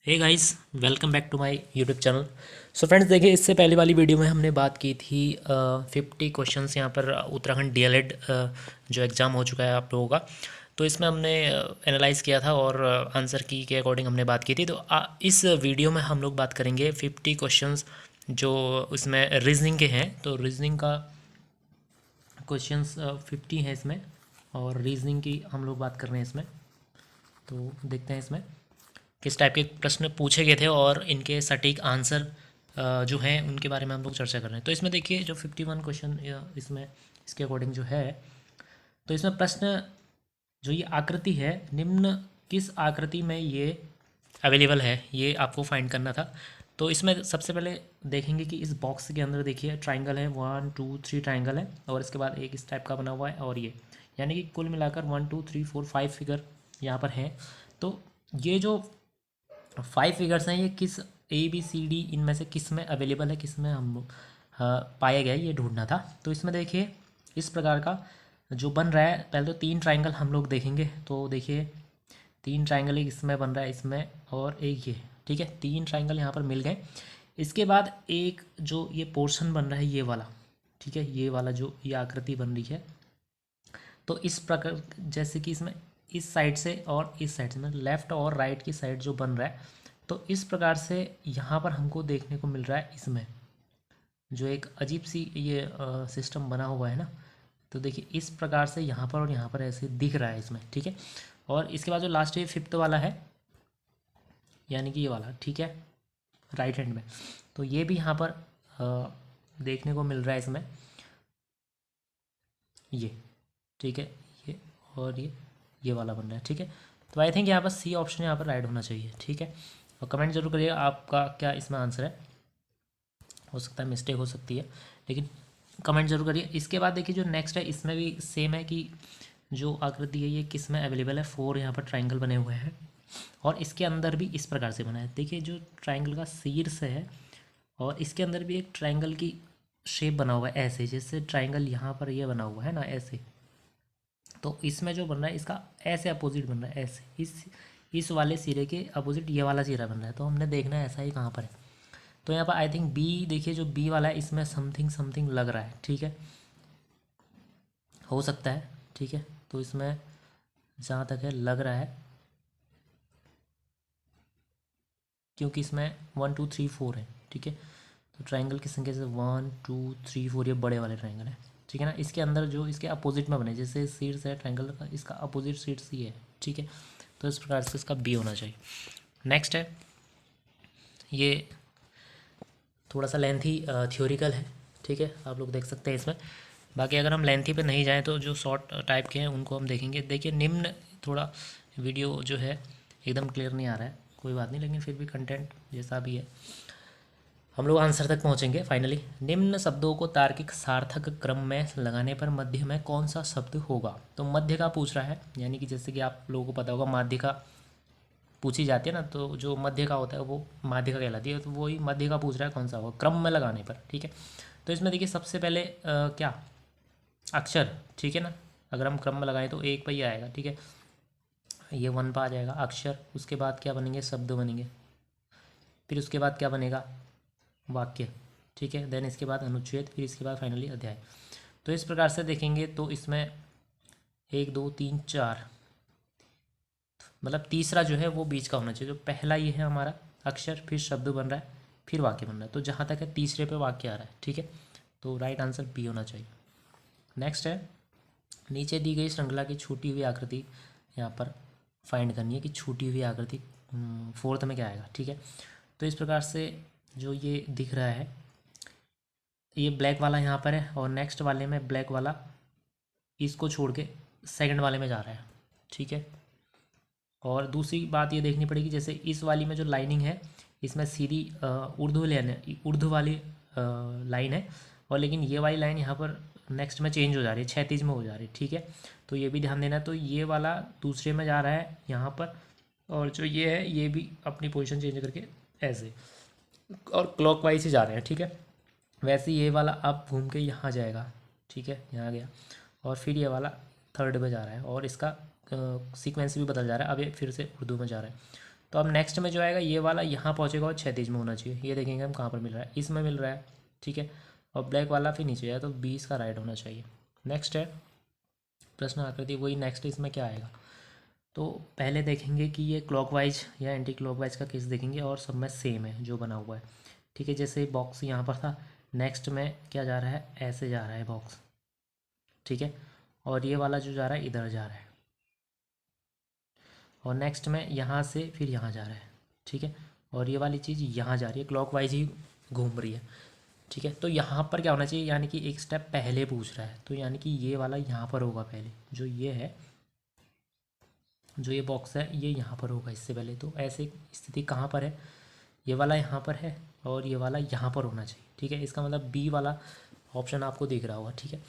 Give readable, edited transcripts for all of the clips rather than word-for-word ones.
Hey guys, welcome back to my YouTube channel. So friends, देखिए इससे पहले वाली वीडियो में हमने बात की थी 50 क्वेश्चंस यहाँ पर उत्तराखंड डीएलएड जो एग्ज़ाम हो चुका है आप लोगों का। तो इसमें हमने एनालाइज़ किया था और आंसर की के अकॉर्डिंग हमने बात की थी। तो इस वीडियो में हम लोग बात करेंगे 50 क्वेश्चंस जो उसमें रीजनिंग के हैं। तो रीजनिंग का क्वेश्चंस 50 हैं इसमें, और रीजनिंग की हम लोग बात कर रहे हैं इसमें। तो देखते हैं इसमें किस टाइप के प्रश्न पूछे गए थे और इनके सटीक आंसर जो हैं उनके बारे में हम लोग चर्चा कर रहे हैं। तो इसमें देखिए जो 51 क्वेश्चन इसमें इसके अकॉर्डिंग जो है, तो इसमें प्रश्न जो ये आकृति है, निम्न किस आकृति में ये अवेलेबल है, ये आपको फाइंड करना था। तो इसमें सबसे पहले देखेंगे कि इस बॉक्स के अंदर देखिए ट्राइंगल है, 1 2 3 ट्राइंगल है, और इसके बाद एक इस टाइप का बना हुआ है, और ये यानी कि कुल मिलाकर 1 2 3 4 5 फिगर यहाँ पर हैं। तो ये जो 5 फिगर्स हैं, ये किस ABCD इनमें से किस में अवेलेबल है, किस में हम पाया गया है, ये ढूंढना था। तो इसमें देखिए इस प्रकार का जो बन रहा है, पहले तो 3 ट्राइंगल हम लोग देखेंगे। तो देखिए 3 ट्राइंगल एक इसमें बन रहा है, इसमें और एक ये, ठीक है। 3 ट्राइंगल यहाँ पर मिल गए। इसके बाद एक जो ये पोर्शन बन रहा है, ये वाला, ठीक है, ये वाला जो ये आकृति बन रही है। तो इस प्रकार जैसे कि इसमें इस साइड से और इस साइड से, मतलब लेफ़्ट और राइट की साइड जो बन रहा है, तो इस प्रकार से यहाँ पर हमको देखने को मिल रहा है इसमें जो एक अजीब सी ये सिस्टम बना हुआ है ना। तो देखिए इस प्रकार से यहाँ पर और यहाँ पर ऐसे दिख रहा है इसमें, ठीक है। और इसके बाद जो लास्ट ये 5th वाला है, यानी कि ये वाला, ठीक है, राइट हैंड में, तो ये भी यहाँ पर देखने को मिल रहा है इसमें, ये, ठीक है, ये और ये वाला बन रहा है, ठीक है। तो आई थिंक यहाँ पर सी ऑप्शन यहाँ पर राइट होना चाहिए, ठीक है। और कमेंट जरूर करिएगा आपका क्या इसमें आंसर है, हो सकता है मिस्टेक हो सकती है, लेकिन कमेंट जरूर करिए। इसके बाद देखिए जो नेक्स्ट है, इसमें भी सेम है कि जो आकृति है ये किस में अवेलेबल है। 4 यहाँ पर ट्राइंगल बने हुए हैं, और इसके अंदर भी इस प्रकार से बना है। देखिए जो ट्राइंगल का शीर्ष है, और इसके अंदर भी एक ट्राइंगल की शेप बना हुआ है ऐसे, जैसे ट्राइंगल यहाँ पर ये बना हुआ है ना ऐसे। तो इसमें जो बन रहा है इसका ऐसे अपोजिट बन रहा है, ऐसे इस वाले सिरे के अपोजिट ये वाला सिरा बन रहा है। तो हमने देखना है ऐसा ही कहाँ पर है। तो यहाँ पर आई थिंक बी, देखिए जो बी वाला है इसमें समथिंग समथिंग लग रहा है, ठीक है, हो सकता है, ठीक है। तो इसमें जहाँ तक है लग रहा है, क्योंकि इसमें 1 2 3 4 है, ठीक है। तो ट्राइंगल की संख्या से 1 2 3 4 ये बड़े वाले ट्राइंगल है, ठीक है ना। इसके अंदर जो इसके अपोजिट में बने, जैसे शीर्ष है ट्राइंगल का, इसका अपोजिट शीर्ष ये है, ठीक है। तो इस प्रकार से इसका बी होना चाहिए। नेक्स्ट है, ये थोड़ा सा लेंथी थ्योरिकल है, ठीक है, आप लोग देख सकते हैं इसमें। बाकी अगर हम लेंथी पे नहीं जाएं तो जो शॉर्ट टाइप के हैं उनको हम देखेंगे। देखिए निम्न, थोड़ा वीडियो जो है एकदम क्लियर नहीं आ रहा है, कोई बात नहीं, लेकिन फिर भी कंटेंट जैसा भी है हम लोग आंसर तक पहुंचेंगे फाइनली। निम्न शब्दों को तार्किक सार्थक क्रम में लगाने पर मध्य में कौन सा शब्द होगा। तो मध्य का पूछ रहा है, यानी कि जैसे कि आप लोगों को पता होगा माध्यिका पूछी जाती है ना, तो जो मध्य का होता है वो माध्यिका कहलाती है। तो वही मध्य का पूछ रहा है कौन सा होगा क्रम में लगाने पर, ठीक है। तो इसमें देखिए सबसे पहले क्या अक्षर, ठीक है ना। अगर हम क्रम में लगाएं तो एक पर ही आएगा, ठीक है, ये 1 पर आ जाएगा अक्षर। उसके बाद क्या बनेंगे, शब्द बनेंगे। फिर उसके बाद क्या बनेगा, वाक्य, ठीक है। देन इसके बाद अनुच्छेद, फिर इसके बाद फाइनली अध्याय। तो इस प्रकार से देखेंगे तो इसमें 1 2 3 4, मतलब तीसरा जो है वो बीच का होना चाहिए। जो पहला ये है हमारा अक्षर, फिर शब्द बन रहा है, फिर वाक्य बन रहा है। तो जहाँ तक है तीसरे पे वाक्य आ रहा है, ठीक है। तो राइट आंसर बी होना चाहिए। नेक्स्ट है, नीचे दी गई श्रृंखला की छूटी हुई आकृति यहाँ पर फाइंड करनी है कि छूटी हुई आकृति 4th में क्या आएगा, ठीक है। तो इस प्रकार से जो ये दिख रहा है, ये ब्लैक वाला यहाँ पर है, और नेक्स्ट वाले में ब्लैक वाला इसको छोड़ के सेकंड वाले में जा रहा है, ठीक है। और दूसरी बात ये देखनी पड़ेगी, जैसे इस वाली में जो लाइनिंग है इसमें सीधी उर्दू लाइन है, उर्दू वाली लाइन है, और लेकिन ये वाली लाइन यहाँ पर नेक्स्ट में चेंज हो जा रही है, क्षैतिज में हो जा रही है, ठीक है। तो ये भी ध्यान देना। तो ये वाला दूसरे में जा रहा है यहाँ पर, और जो ये है ये भी अपनी पोजीशन चेंज करके ऐसे और क्लॉकवाइज ही जा रहे हैं, ठीक है। वैसे ये वाला अब घूम के यहाँ जाएगा, ठीक है, यहाँ गया, और फिर ये वाला 3rd में जा रहा है, और इसका सीक्वेंस भी बदल जा रहा है, अब ये फिर से उर्दू में जा रहा है। तो अब नेक्स्ट में जो आएगा ये वाला यहाँ पहुँचेगा और क्षैतिज में होना चाहिए। ये देखेंगे हम कहाँ पर मिल रहा है, इसमें मिल रहा है, ठीक है। और ब्लैक वाला फिर नीचे जाए तो 20 का राइट होना चाहिए। नेक्स्ट है प्रश्न आकृति, वही नेक्स्ट इसमें क्या आएगा। तो पहले देखेंगे कि ये क्लॉकवाइज या एंटी क्लॉकवाइज का केस देखेंगे और सब में सेम है जो बना हुआ है, ठीक है। जैसे बॉक्स यहाँ पर था, नेक्स्ट में क्या जा रहा है, ऐसे जा रहा है बॉक्स, ठीक है। और ये वाला जो जा रहा है इधर जा रहा है, और नेक्स्ट में यहाँ से फिर यहाँ जा रहा है, ठीक है। और ये वाली चीज़ यहाँ जा रही है, क्लॉकवाइज ही घूम रही है, ठीक है। तो यहाँ पर क्या होना चाहिए, यानी कि एक स्टेप पहले पूछ रहा है, तो यानी कि ये वाला यहाँ पर होगा पहले, जो ये है, जो ये बॉक्स है ये यहाँ पर होगा इससे पहले। तो ऐसे स्थिति कहाँ पर है, ये वाला यहाँ पर है और ये वाला यहाँ पर होना चाहिए, ठीक है। इसका मतलब बी वाला ऑप्शन आपको दिख रहा होगा, ठीक है।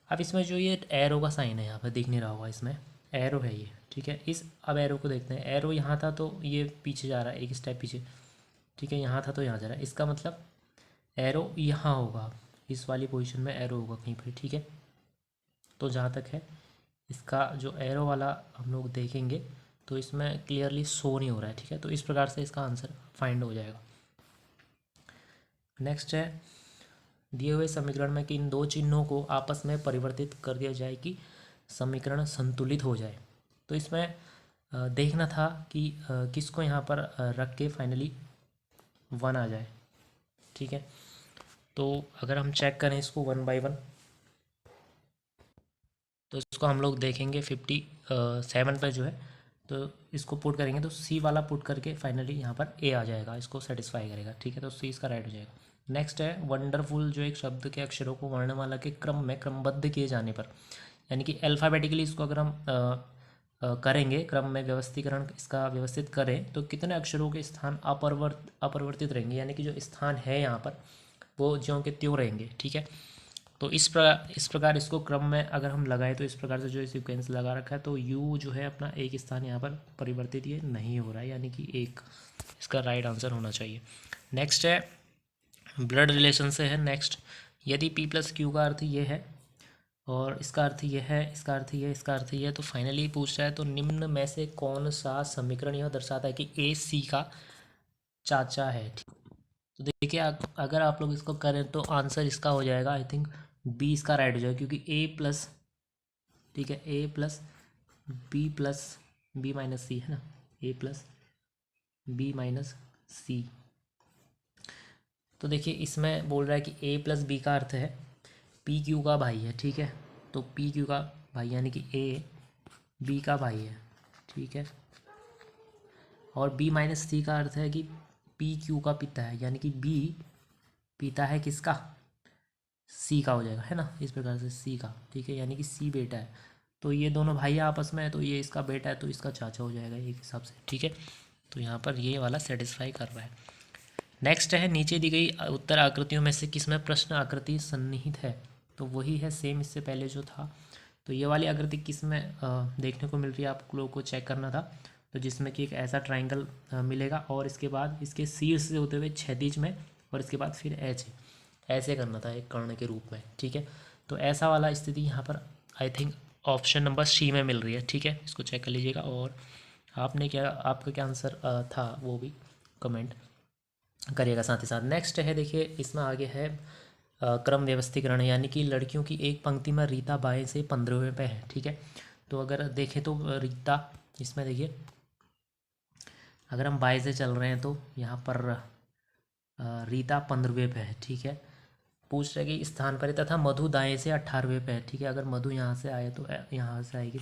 अब इसमें जो ये एरो का साइन है यहाँ पर दिख नहीं रहा होगा, इसमें एरो है ये, ठीक है। अब एरो को देखते हैं, एरो यहाँ था तो ये पीछे जा रहा है, एक स्टेप पीछे, ठीक है। यहाँ था तो यहाँ जा रहा है, इसका मतलब एरो यहाँ होगा, इस वाली पोजीशन में एरो होगा कहीं पर, ठीक है। तो जहाँ तक है इसका जो एरो वाला हम लोग देखेंगे तो इसमें क्लियरली शो नहीं हो रहा है, ठीक है। तो इस प्रकार से इसका आंसर फाइंड हो जाएगा। नेक्स्ट है, दिए हुए समीकरण में कि इन दो चिन्हों को आपस में परिवर्तित कर दिया जाए कि समीकरण संतुलित हो जाए। तो इसमें देखना था कि किसको यहाँ पर रख के फाइनली 1 आ जाए, ठीक है। तो अगर हम चेक करें इसको 1 बाई 1, तो इसको हम लोग देखेंगे 57 पर जो है, तो इसको पुट करेंगे तो सी वाला पुट करके फाइनली यहाँ पर ए आ जाएगा, इसको सेटिस्फाई करेगा, ठीक है। तो सी इसका राइट हो जाएगा। नेक्स्ट है वंडरफुल, जो एक शब्द के अक्षरों को वर्णमाला के क्रम में क्रमबद्ध किए जाने पर, यानी कि अल्फ़ाबेटिकली इसको अगर हम करेंगे, क्रम में व्यवस्थीकरण इसका व्यवस्थित करें तो कितने अक्षरों के स्थान अपरिवर्तित रहेंगे, यानी कि जो स्थान है यहाँ पर वो ज्यों के त्यों रहेंगे, ठीक है। तो इस प्रकार इसको क्रम में अगर हम लगाएं तो इस प्रकार से जो सीक्वेंस लगा रखा है, तो यू जो है अपना एक स्थान यहाँ पर परिवर्तित ये नहीं हो रहा है, यानी कि एक इसका राइट आंसर होना चाहिए। नेक्स्ट है ब्लड रिलेशन से है। नेक्स्ट, यदि पी प्लस क्यू का अर्थ ये है और इसका अर्थ ये है, इसका अर्थ ये, इसका अर्थ ये, तो फाइनली पूछ रहा है तो निम्न में से कौन सा समीकरण यह दर्शाता है कि ए सी का चाचा है, ठीक। तो देखिए अगर आप लोग इसको करें तो आंसर इसका हो जाएगा, आई थिंक बी इसका राइट हो जाएगा, क्योंकि ए प्लस, ठीक है, ए प्लस बी माइनस सी है ना, ए प्लस बी माइनस सी। तो देखिए इसमें बोल रहा है कि ए प्लस बी का अर्थ है पी क्यू का भाई है, ठीक है। तो पी क्यू का भाई यानी कि ए बी का भाई है, ठीक है। और बी माइनस सी का अर्थ है कि पी क्यू का पिता है, यानी कि बी पिता है किसका, सी का हो जाएगा, है ना, इस प्रकार से सी का, ठीक है। यानी कि सी बेटा है, तो ये दोनों भाई आपस में है, तो ये इसका बेटा है तो इसका चाचा हो जाएगा एक हिसाब से, ठीक है। तो यहाँ पर ये वाला सेटिस्फाई कर रहा है। नेक्स्ट है, नीचे दी गई उत्तर आकृतियों में से किसमें प्रश्न आकृति सन्निहित है। तो वही है सेम इससे पहले जो था। तो ये वाली आकृति किस में देखने को मिल रही है, आप लोगों को चेक करना था। तो जिसमें कि एक ऐसा ट्राइंगल मिलेगा और इसके बाद इसके शीर्ष से होते हुए क्षैतिज में और इसके बाद फिर एच, ऐसे करना था एक कर्ण के रूप में, ठीक है। तो ऐसा वाला स्थिति यहाँ पर I think option number C में मिल रही है, ठीक है। इसको चेक कर लीजिएगा और आपका क्या आंसर था वो भी कमेंट करिएगा साथ ही साथ। नेक्स्ट है, देखिए इसमें आगे है क्रम व्यवस्थीकरण, यानी कि लड़कियों की एक पंक्ति में रीता बाएं से 15वें पे है, ठीक है। तो अगर देखें तो रीता, इसमें देखिए अगर हम बाएं से चल रहे हैं तो यहाँ पर रीता 15वें पे है, ठीक है। पूछ रहे कि स्थान पर, तथा मधु दाएं से 18वें पे है, ठीक है। अगर मधु यहाँ से आए तो यहाँ से आएगी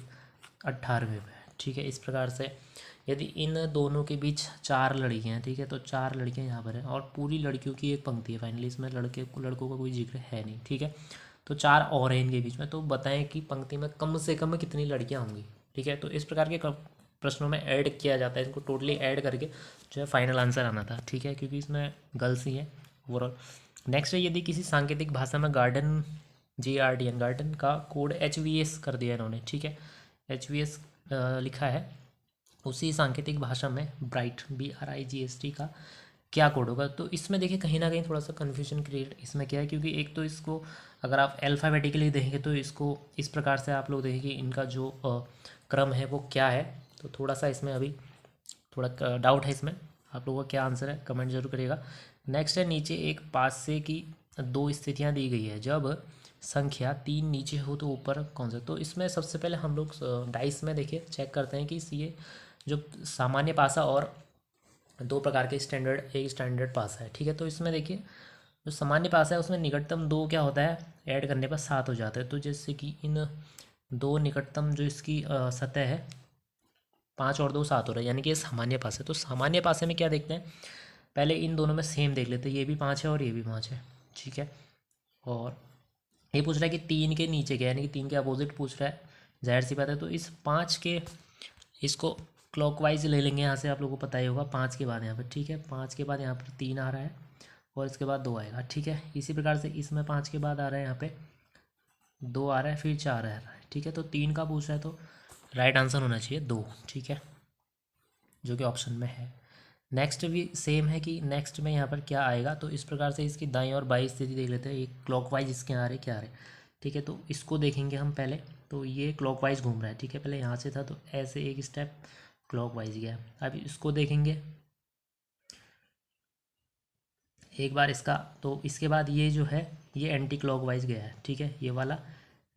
18वें पे, ठीक है। इस प्रकार से यदि इन दोनों के बीच 4 लड़कियाँ हैं, ठीक है, तो 4 लड़कियाँ यहाँ पर हैं और पूरी लड़कियों की एक पंक्ति है, फाइनली इसमें लड़कों का कोई जिक्र है नहीं, ठीक है। तो 4 और हैं इनके बीच में, तो बताएं कि पंक्ति में कम से कम कितनी लड़कियाँ होंगी, ठीक है। तो इस प्रकार के प्रश्नों में ऐड किया जाता है, इनको टोटली ऐड करके जो है फाइनल आंसर आना था, ठीक है, क्योंकि इसमें गर्ल्स ही हैं ओवरऑल। नेक्स्ट है, यदि किसी सांकेतिक भाषा में गार्डन GRDN गार्डन का कोड HVS कर दिया इन्होंने, ठीक है, HVS लिखा है, उसी सांकेतिक भाषा में ब्राइट BRIGST का क्या कोड होगा। तो इसमें देखिए कहीं ना कहीं थोड़ा सा कन्फ्यूजन क्रिएट इसमें क्या है, क्योंकि एक तो इसको अगर आप अल्फ़ाबेटिकली देखेंगे तो इसको इस प्रकार से आप लोग देखेंगे इनका जो क्रम है वो क्या है। तो थोड़ा सा इसमें अभी थोड़ा डाउट है इसमें, आप लोगों का क्या आंसर है कमेंट जरूर करिएगा। नेक्स्ट है, नीचे एक पास से की दो स्थितियां दी गई है, जब संख्या 3 नीचे हो तो ऊपर कौन सा। तो इसमें सबसे पहले हम लोग डाइस में देखिए चेक करते हैं कि ये जो सामान्य पासा और दो प्रकार के स्टैंडर्ड, एक स्टैंडर्ड पासा है, ठीक है। तो इसमें देखिए जो सामान्य पासा है उसमें निकटतम दो क्या होता है, ऐड करने पर 7 हो जाता है। तो जैसे कि इन दो निकटतम जो इसकी सतह है 5 और 2 7 हो रहा है, यानी कि ये सामान्य पास है। तो सामान्य पासे में क्या देखते हैं, पहले इन दोनों में सेम देख लेते हैं, ये भी 5 है और ये भी 5 है, ठीक है। और ये पूछ रहा है कि 3 के नीचे क्या है, यानी कि 3 के अपोजिट पूछ रहा है, जाहिर सी बात है। तो इस 5 के, इसको क्लॉकवाइज ले लेंगे यहाँ से, आप लोगों को पता ही होगा 5 के बाद यहाँ पर, ठीक है। 5 के बाद यहाँ पर 3 आ रहा है और इसके बाद 2 आएगा, ठीक है। इसी प्रकार से इसमें 5 के बाद आ रहा है यहाँ पे 2 आ रहा है, फिर 4 आ रहा है, ठीक है। तो 3 का पूछ रहा है, तो राइट आंसर होना चाहिए 2, ठीक है, जो कि ऑप्शन में है। नेक्स्ट भी सेम है कि नेक्स्ट में यहाँ पर क्या आएगा। तो इस प्रकार से इसकी दाईं और बाईं स्थिति देख लेते हैं, एक क्लॉकवाइज इसके आ रहे क्या आ रहे, ठीक है। तो इसको देखेंगे हम पहले, तो ये क्लॉकवाइज घूम रहा है, ठीक है। पहले यहाँ से था तो ऐसे एक स्टेप क्लॉकवाइज गया। अब इसको देखेंगे एक बार इसका, तो इसके बाद ये जो है ये एंटी क्लॉकवाइज गया है, ठीक है। ये वाला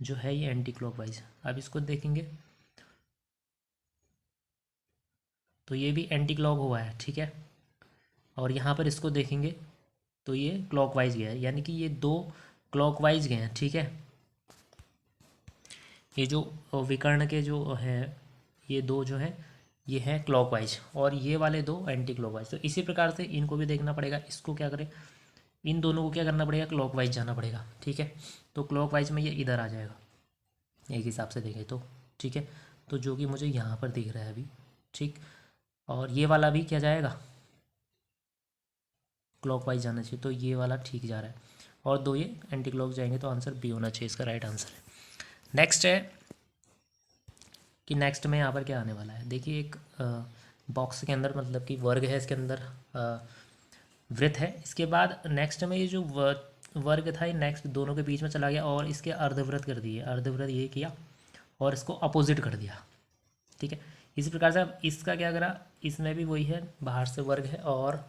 जो है ये एंटी क्लॉकवाइज। अब इसको देखेंगे तो ये भी एंटी क्लॉक हुआ है, ठीक है। और यहाँ पर इसको देखेंगे तो ये क्लॉकवाइज गया है, यानी कि ये दो क्लॉकवाइज गए हैं, ठीक है। ये जो विकर्ण के जो है ये दो जो है ये है क्लॉकवाइज, और ये वाले दो एंटी क्लॉकवाइज। तो इसी प्रकार से इनको भी देखना पड़ेगा, इसको क्या करें, इन दोनों को क्या करना पड़ेगा, क्लॉकवाइज जाना पड़ेगा, ठीक है। तो क्लॉकवाइज में ये इधर आ जाएगा एक हिसाब से देखें तो, ठीक है। तो जो कि मुझे यहाँ पर दिख रहा है अभी, ठीक। और ये वाला भी क्या जाएगा, क्लॉकवाइज जाना चाहिए, तो ये वाला ठीक जा रहा है। और दो ये एंटी क्लॉक जाएंगे, तो आंसर बी होना चाहिए, इसका राइट आंसर है। नेक्स्ट है कि नेक्स्ट में यहाँ पर क्या आने वाला है, देखिए एक बॉक्स के अंदर, मतलब कि वर्ग है, इसके अंदर वृत्त है। इसके बाद नेक्स्ट में ये जो वर्ग था ये नेक्स्ट दोनों के बीच में चला गया और इसके अर्धवृत्त कर दिए, अर्धवृत्त ये किया और इसको अपोजिट कर दिया, ठीक है। इसी प्रकार से अब इसका क्या करा, इसमें भी वही है, बाहर से वर्ग है और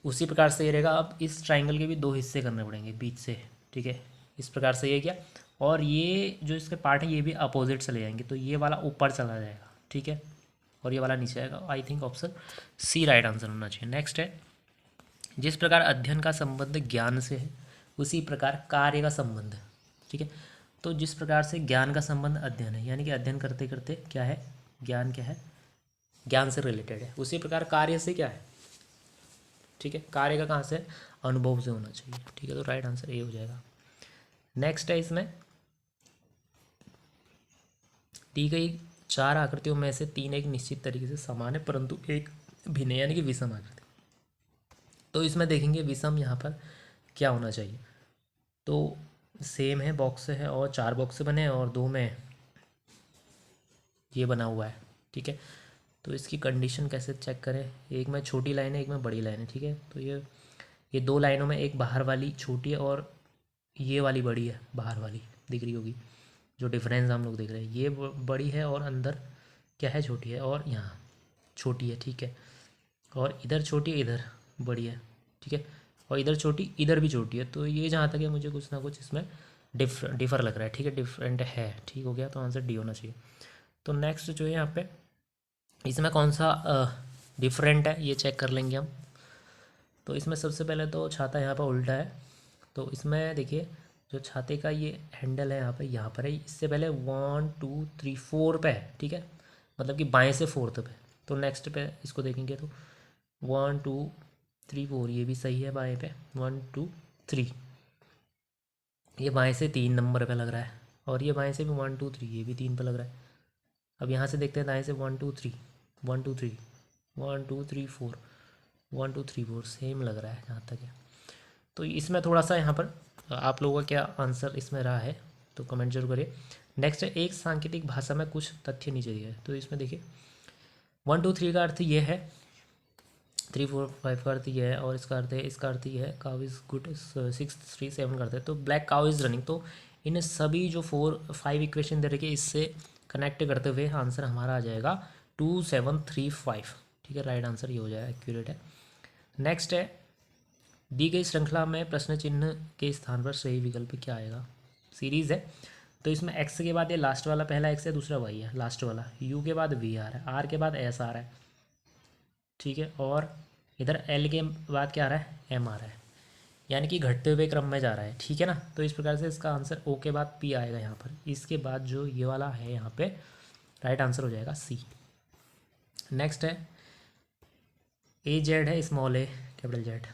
उसी प्रकार से ये रहेगा। अब इस ट्राइंगल के भी दो हिस्से करने पड़ेंगे बीच से, ठीक है। इस प्रकार से ये किया और ये जो इसके पार्ट है ये भी अपोजिट चले जाएंगे, तो ये वाला ऊपर चला जाएगा, ठीक है, और ये वाला नीचे आएगा। I think option C right answer होना चाहिए। नेक्स्ट है, जिस प्रकार अध्ययन का संबंध ज्ञान से है उसी प्रकार कार्य का संबंध है, ठीक है। तो जिस प्रकार से ज्ञान का संबंध अध्ययन है, यानी कि अध्ययन करते करते क्या है, ज्ञान क्या है, ज्ञान से रिलेटेड है, उसी प्रकार कार्य से क्या है, ठीक है, कार्य का कहाँ से, अनुभव से होना चाहिए, ठीक है। तो राइट आंसर ये हो जाएगा। नेक्स्ट है, इसमें दी गई 4 आकृतियों में से 3 एक निश्चित तरीके से समान है परंतु एक भिन्न, यानी कि विषम आकृति। तो इसमें देखेंगे विषम यहाँ पर क्या होना चाहिए, तो सेम है, बॉक्स है और 4 बॉक्स बने हैं और 2 में ये बना हुआ है, ठीक है। तो इसकी कंडीशन कैसे चेक करें, एक में छोटी लाइन है एक में बड़ी लाइन है, ठीक है। तो ये 2 लाइनों में एक बाहर वाली छोटी है और ये वाली बड़ी है, बाहर वाली दिख रही होगी, जो डिफरेंस हम लोग देख रहे हैं, ये बड़ी है और अंदर क्या है, छोटी है, और यहाँ छोटी है, ठीक है। और इधर छोटी है इधर बड़ी है, ठीक है, और इधर छोटी इधर भी छोटी है। तो ये जहाँ तक है मुझे कुछ ना कुछ इसमें डिफर लग रहा है, ठीक है, डिफरेंट है, ठीक हो गया। तो आंसर डी होना चाहिए। तो नेक्स्ट जो है यहाँ पे इसमें कौन सा डिफरेंट है ये चेक कर लेंगे हम। तो इसमें सबसे पहले तो छाता यहाँ पर उल्टा है, तो इसमें देखिए जो छाते का ये हैंडल है यहाँ पर है, इससे पहले 1 2 3 4 पे है, ठीक है, मतलब कि बाएं से फोर्थ पे। तो नेक्स्ट पे इसको देखेंगे तो 1 2 3 4 ये भी सही है, बाएं पे 1 2 3, ये बाएं से 3 नंबर पे लग रहा है, और ये बाएं से भी 1 2 3 ये भी 3 पे लग रहा है। अब यहाँ से देखते हैं दाएं से 1 2 3 1 2 3 1 2 3 4 1 2 3 4 सेम लग रहा है जहाँ तक है। तो इसमें थोड़ा सा यहाँ पर आप लोगों का क्या आंसर इसमें रहा है तो कमेंट जरूर करिए। नेक्स्ट है, एक सांकेतिक भाषा में कुछ तथ्य नीचे दिए है। तो इसमें देखिए 1 2 3 का अर्थ ये है, 3 4 5 का अर्थ ये है, और इसका अर्थ है, इसका अर्थ ये है काउ इज़ गुड, 6 3 7 का अर्थ है तो ब्लैक काउ इज़ रनिंग। तो इन सभी जो 4 5 इक्वेशन दे रखे इससे कनेक्ट करते हुए आंसर हमारा आ जाएगा 2 7 3 5, ठीक है, राइट आंसर ये हो जाएगा, एक्यूरेट है। नेक्स्ट है, दी गई श्रृंखला में प्रश्न चिन्ह के स्थान पर सही विकल्प क्या आएगा। सीरीज़ है तो इसमें एक्स के बाद ये लास्ट वाला पहला एक्स है, दूसरा वाई है लास्ट वाला, यू के बाद वी आ रहा है, आर के बाद एस आ रहा है, ठीक है, और इधर एल के बाद क्या आ रहा है, एम आ रहा है, यानी कि घटते हुए क्रम में जा रहा है, ठीक है ना। तो इस प्रकार से इसका आंसर ओ के बाद पी आएगा यहाँ पर, इसके बाद जो ये वाला है यहाँ पे राइट आंसर हो जाएगा सी। नेक्स्ट है, ए जेड है, स्मॉल ए कैपिटल जेड,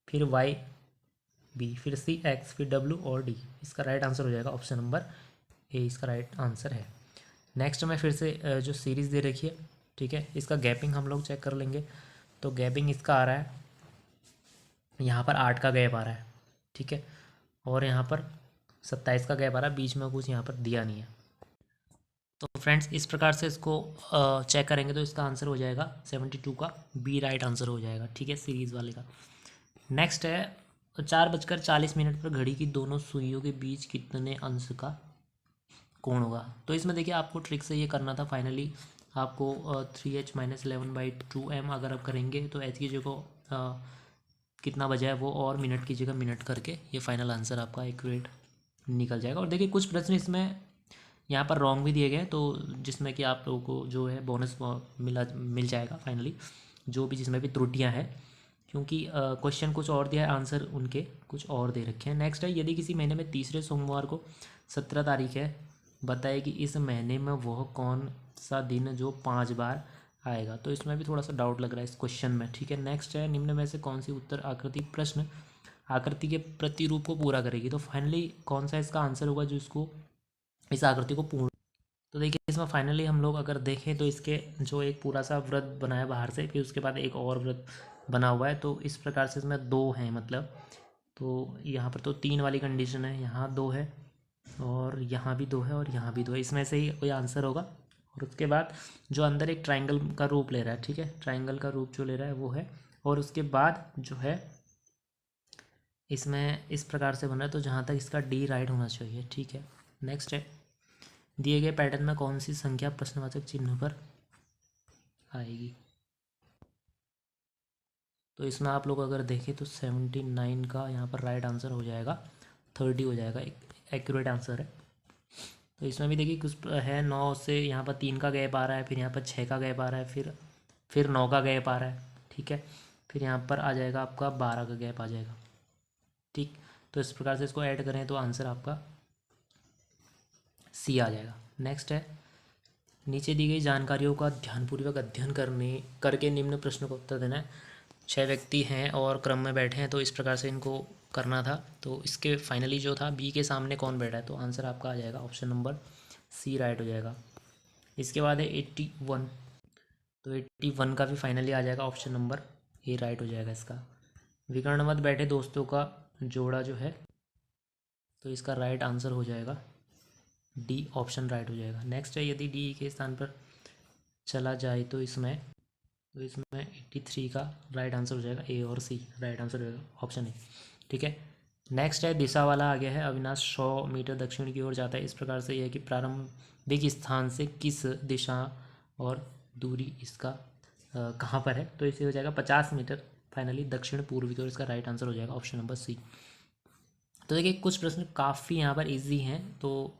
फिर वाई बी, फिर सी एक्स, फिर डब्ल्यू और डी, इसका राइट आंसर हो जाएगा ऑप्शन नंबर ए, इसका राइट आंसर है। नेक्स्ट में फिर से जो सीरीज़ दे रखी है, ठीक है, इसका गैपिंग हम लोग चेक कर लेंगे। तो गैपिंग इसका आ रहा है यहाँ पर 8 का गैप आ रहा है, ठीक है, और यहाँ पर 27 का गैप आ रहा है, बीच में कुछ यहाँ पर दिया नहीं है। तो फ्रेंड्स इस प्रकार से इसको चेक करेंगे तो इसका आंसर हो जाएगा 72 का बी राइट आंसर हो जाएगा, ठीक है, सीरीज़ वाले का। नेक्स्ट है, 4:40 पर घड़ी की दोनों सुइयों के बीच कितने अंश का कोण होगा। तो इसमें देखिए आपको ट्रिक से ये करना था, फाइनली आपको 3h - 11/2m अगर आप करेंगे तो h की जगह कितना बजा है वो और मिनट की जगह मिनट करके ये फाइनल आंसर आपका एक्यूरेट निकल जाएगा। और देखिए कुछ प्रश्न इसमें यहाँ पर रॉन्ग भी दिए गए हैं, तो जिसमें कि आप लोगों को जो है बोनस मिल जाएगा फाइनली, जो भी जिसमें भी त्रुटियाँ हैं, क्योंकि क्वेश्चन कुछ और दिया है, आंसर उनके कुछ और दे रखे हैं। नेक्स्ट है, यदि किसी महीने में तीसरे सोमवार को 17 तारीख है, बताए कि इस महीने में वह कौन सा दिन जो 5 बार आएगा। तो इसमें भी थोड़ा सा डाउट लग रहा है इस क्वेश्चन में, ठीक है। नेक्स्ट है, निम्न में से कौन सी उत्तर आकृति प्रश्न आकृति के प्रतिरूप को पूरा करेगी। तो फाइनली कौन सा इसका आंसर होगा जो इसको इस आकृति को पूर्ण। तो देखिए इसमें फाइनली हम लोग अगर देखें तो इसके जो एक पूरा सा व्रत बना है बाहर से, फिर उसके बाद एक और व्रत बना हुआ है, तो इस प्रकार से इसमें 2 हैं मतलब। तो यहाँ पर तो 3 वाली कंडीशन है, यहाँ 2 है और यहाँ भी 2 है और यहाँ भी 2 है, इसमें से ही कोई आंसर होगा। और उसके बाद जो अंदर एक ट्राइंगल का रूप ले रहा है, ठीक है, ट्राइंगल का रूप जो ले रहा है वो है। और उसके बाद जो है इसमें इस प्रकार से बना है, तो जहाँ तक इसका डी राइट होना चाहिए, ठीक है। नेक्स्ट है, दिए गए पैटर्न में कौन सी संख्या प्रश्नवाचक चिन्ह पर आएगी। तो इसमें आप लोग अगर देखें तो 79 का यहाँ पर राइट आंसर हो जाएगा, 30 हो जाएगा, एक एक्यूरेट आंसर है। तो इसमें भी देखिए कुछ है, 9 से यहाँ पर 3 का गैप आ रहा है, फिर यहाँ पर 6 का गैप आ रहा है, फिर 9 का गैप आ रहा है, ठीक है, फिर यहाँ पर आ जाएगा आपका 12 का गैप आ जाएगा, ठीक। तो इस प्रकार से इसको ऐड करें तो आंसर आपका सी आ जाएगा। नेक्स्ट है, नीचे दी गई जानकारियों का ध्यानपूर्वक अध्ययन करके निम्न प्रश्न का उत्तर देना है। 6 व्यक्ति हैं और क्रम में बैठे हैं, तो इस प्रकार से इनको करना था। तो इसके फाइनली जो था बी के सामने कौन बैठा है, तो आंसर आपका आ जाएगा ऑप्शन नंबर सी राइट हो जाएगा। इसके बाद है 81, तो 81 का भी फाइनली आ जाएगा ऑप्शन नंबर ए राइट हो जाएगा इसका। विकर्णवत बैठे दोस्तों का जोड़ा जो है, तो इसका राइट आंसर हो जाएगा डी ऑप्शन राइट हो जाएगा। नेक्स्ट है, यदि डी के स्थान पर चला जाए तो इसमें 83 का राइट आंसर हो जाएगा, ए और सी राइट आंसर हो जाएगा ऑप्शन ए, ठीक है। नेक्स्ट है, दिशा वाला आ गया है, अविनाश 100 मीटर दक्षिण की ओर जाता है, इस प्रकार से यह है कि प्रारंभिक स्थान से किस दिशा और दूरी इसका कहाँ पर है। तो इसे हो जाएगा 50 मीटर फाइनली दक्षिण पूर्व की ओर, इसका राइट आंसर हो जाएगा ऑप्शन नंबर सी। तो देखिए कुछ प्रश्न काफ़ी यहाँ पर ईजी हैं, तो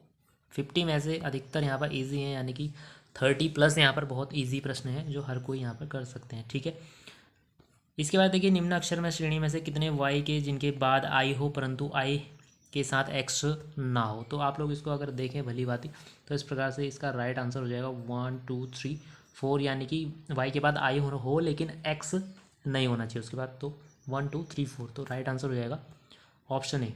50 में से अधिकतर यहाँ पर ईजी हैं, यानी कि 30+ यहाँ पर बहुत ईजी प्रश्न हैं जो हर कोई यहाँ पर कर सकते हैं, ठीक है। इसके बाद देखिए, निम्न अक्षर में श्रेणी में से कितने वाई के जिनके बाद आई हो परंतु आई के साथ एक्स ना हो। तो आप लोग इसको अगर देखें भली बाती, तो इस प्रकार से इसका राइट आंसर हो जाएगा 1 2 3 4, यानी कि वाई के बाद आई हो लेकिन एक्स नहीं होना चाहिए उसके बाद, तो 1 2 3 4, तो राइट आंसर हो जाएगा ऑप्शन ए।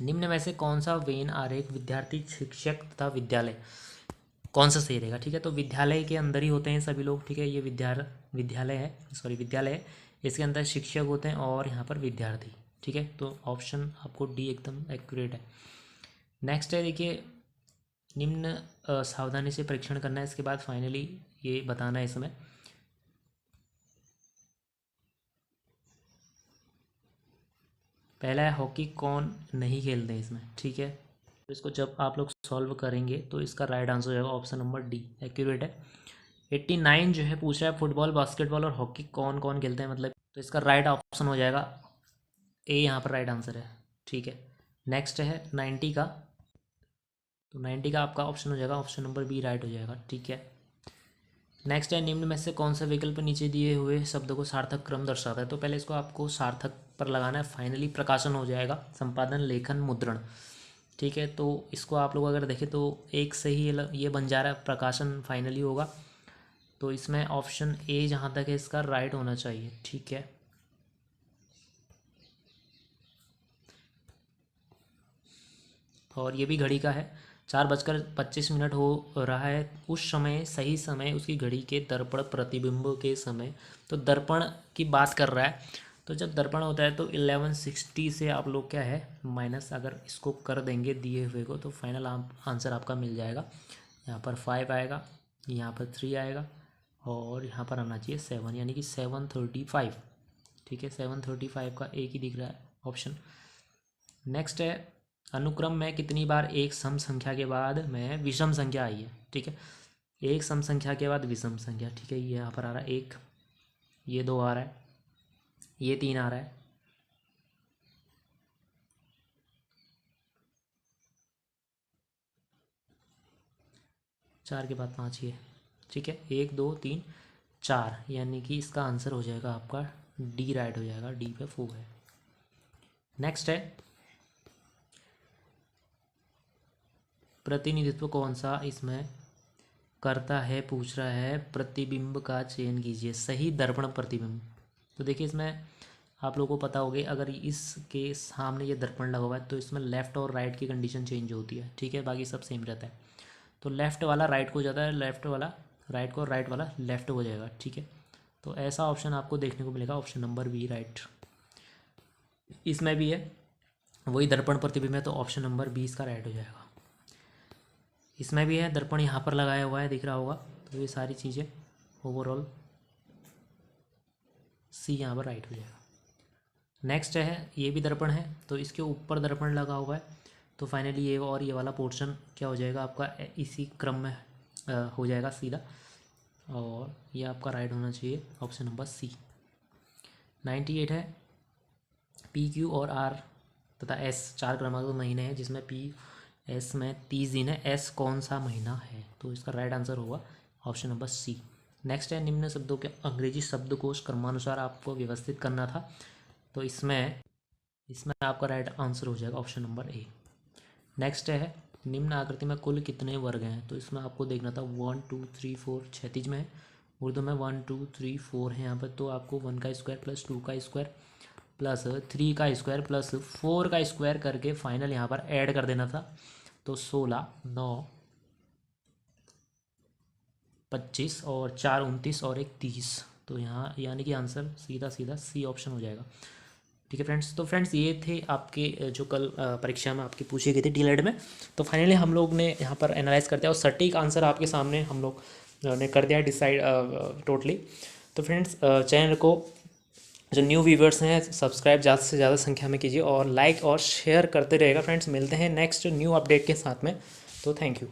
निम्न में से कौन सा वेन आरेख विद्यार्थी, शिक्षक तथा विद्यालय कौन सा सही रहेगा, ठीक है। तो विद्यालय के अंदर ही होते हैं सभी लोग, ठीक है, ये विद्यालय है, इसके अंदर शिक्षक होते हैं और यहाँ पर विद्यार्थी, ठीक है। तो ऑप्शन आपको डी एकदम एक्यूरेट है। नेक्स्ट है, देखिए निम्न सावधानी से परीक्षण करना है, इसके बाद फाइनली ये बताना है इसमें। पहला है, हॉकी कौन नहीं खेलते इसमें, ठीक है। तो इसको जब आप लोग सॉल्व करेंगे तो इसका राइट आंसर हो जाएगा ऑप्शन नंबर डी एक्यूरेट है। 89 जो है पूछ रहा है फुटबॉल, बास्केटबॉल और हॉकी कौन कौन खेलते हैं, मतलब तो इसका राइट ऑप्शन हो जाएगा ए, यहाँ पर राइट आंसर है। ठीक है, नेक्स्ट है 90 का, तो 90 का आपका ऑप्शन हो जाएगा ऑप्शन नंबर बी राइट हो जाएगा। ठीक है, नेक्स्ट है निम्न में से कौन सा विकल्प नीचे दिए हुए शब्दों को सार्थक क्रम दर्शाता है। तो पहले इसको आपको सार्थक पर लगाना है, फाइनली प्रकाशन हो जाएगा, संपादन, लेखन, मुद्रण। ठीक है, तो इसको आप लोग अगर देखें तो एक से ही ये बन जा रहा है, प्रकाशन फाइनली होगा, तो इसमें ऑप्शन ए जहाँ तक है इसका राइट होना चाहिए। ठीक है, और ये भी घड़ी का है, 4:25 हो रहा है, उस समय सही समय उसकी घड़ी के दर्पण प्रतिबिंब के समय, तो दर्पण की बात कर रहा है। तो जब दर्पण होता है तो 1160 से आप लोग क्या है माइनस अगर इसको कर देंगे दिए हुए को, तो फाइनल आंसर आपका मिल जाएगा। यहाँ पर 5 आएगा, यहाँ पर 3 आएगा, और यहाँ पर आना चाहिए 7, यानी कि 735। ठीक है, 735 का एक ही दिख रहा है ऑप्शन। नेक्स्ट है अनुक्रम में कितनी बार एक सम संख्या के बाद में विषम संख्या आई है। ठीक है, एक सम संख्या के बाद विषम संख्या। ठीक है, ये यहाँ पर आ रहा है 1, ये 2 आ रहा है, ये 3 आ रहा है, चार के बाद 5 ही है। ठीक है, 1 2 3 4, यानी कि इसका आंसर हो जाएगा आपका डी राइट हो जाएगा, डी पे 4 है। नेक्स्ट है प्रतिनिधित्व कौन सा इसमें करता है, पूछ रहा है, प्रतिबिंब का चयन कीजिए, सही दर्पण प्रतिबिंब। तो देखिए इसमें आप लोगों को पता होगी, अगर इसके सामने ये दर्पण लगा हुआ है तो इसमें लेफ़्ट और राइट की कंडीशन चेंज होती है। ठीक है, बाकी सब सेम रहता है, तो लेफ़्ट वाला राइट को जाता है, लेफ़्ट वाला राइट को, राइट वाला लेफ़्ट हो जाएगा। ठीक है, तो ऐसा ऑप्शन आपको देखने को मिलेगा, ऑप्शन नंबर बी राइट। इसमें भी है वही दर्पण प्रतिबिंब है, तो ऑप्शन नंबर बी इसका राइट हो जाएगा। इसमें भी है दर्पण यहाँ पर लगाया हुआ है, दिख रहा होगा, तो ये सारी चीज़ें ओवरऑल सी यहाँ पर राइट हो जाएगा। नेक्स्ट है ये भी दर्पण है, तो इसके ऊपर दर्पण लगा हुआ है, तो फाइनली ये और ये वाला पोर्शन क्या हो जाएगा आपका इसी क्रम में हो जाएगा सीधा, और ये आपका राइट होना चाहिए ऑप्शन नंबर सी। 98 है पी क्यू और आर तथा एस 4 क्रमांक महीने हैं, जिसमें पी एस में 30 दिन है, एस कौन सा महीना है, तो इसका राइट आंसर होगा ऑप्शन नंबर सी। नेक्स्ट है निम्न शब्दों के अंग्रेजी शब्दकोश क्रमानुसार आपको व्यवस्थित करना था, तो इसमें आपका राइट आंसर हो जाएगा ऑप्शन नंबर ए। नेक्स्ट है निम्न आकृति में कुल कितने वर्ग हैं, तो इसमें आपको देखना था 1 2 3 4, क्षैतिज में है, उर्दू में 1 2 3 4 है यहाँ पर, तो आपको 1 का स्क्वायर प्लस 2 का स्क्वायर प्लस 3 का स्क्वायर प्लस 4 का स्क्वायर करके फाइनल यहाँ पर ऐड कर देना था, तो 16 9 25 और 4 29 और 1 30, तो यहाँ यानी कि आंसर सीधा सीधा सी ऑप्शन हो जाएगा। ठीक है फ्रेंड्स, तो फ्रेंड्स ये थे आपके जो कल परीक्षा में आपकी पूछी गई थी डीएलएड में, तो फाइनली हम लोग ने यहाँ पर एनालाइज करते हैं और सटीक आंसर आपके सामने हम लोग ने कर दिया डिसाइड टोटली। तो फ्रेंड्स चैनल को जो न्यू व्यूवर्स हैं सब्सक्राइब ज़्यादा से ज़्यादा संख्या में कीजिए और लाइक और शेयर करते रहेगा। फ्रेंड्स मिलते हैं नेक्स्ट न्यू अपडेट के साथ में, तो थैंक यू।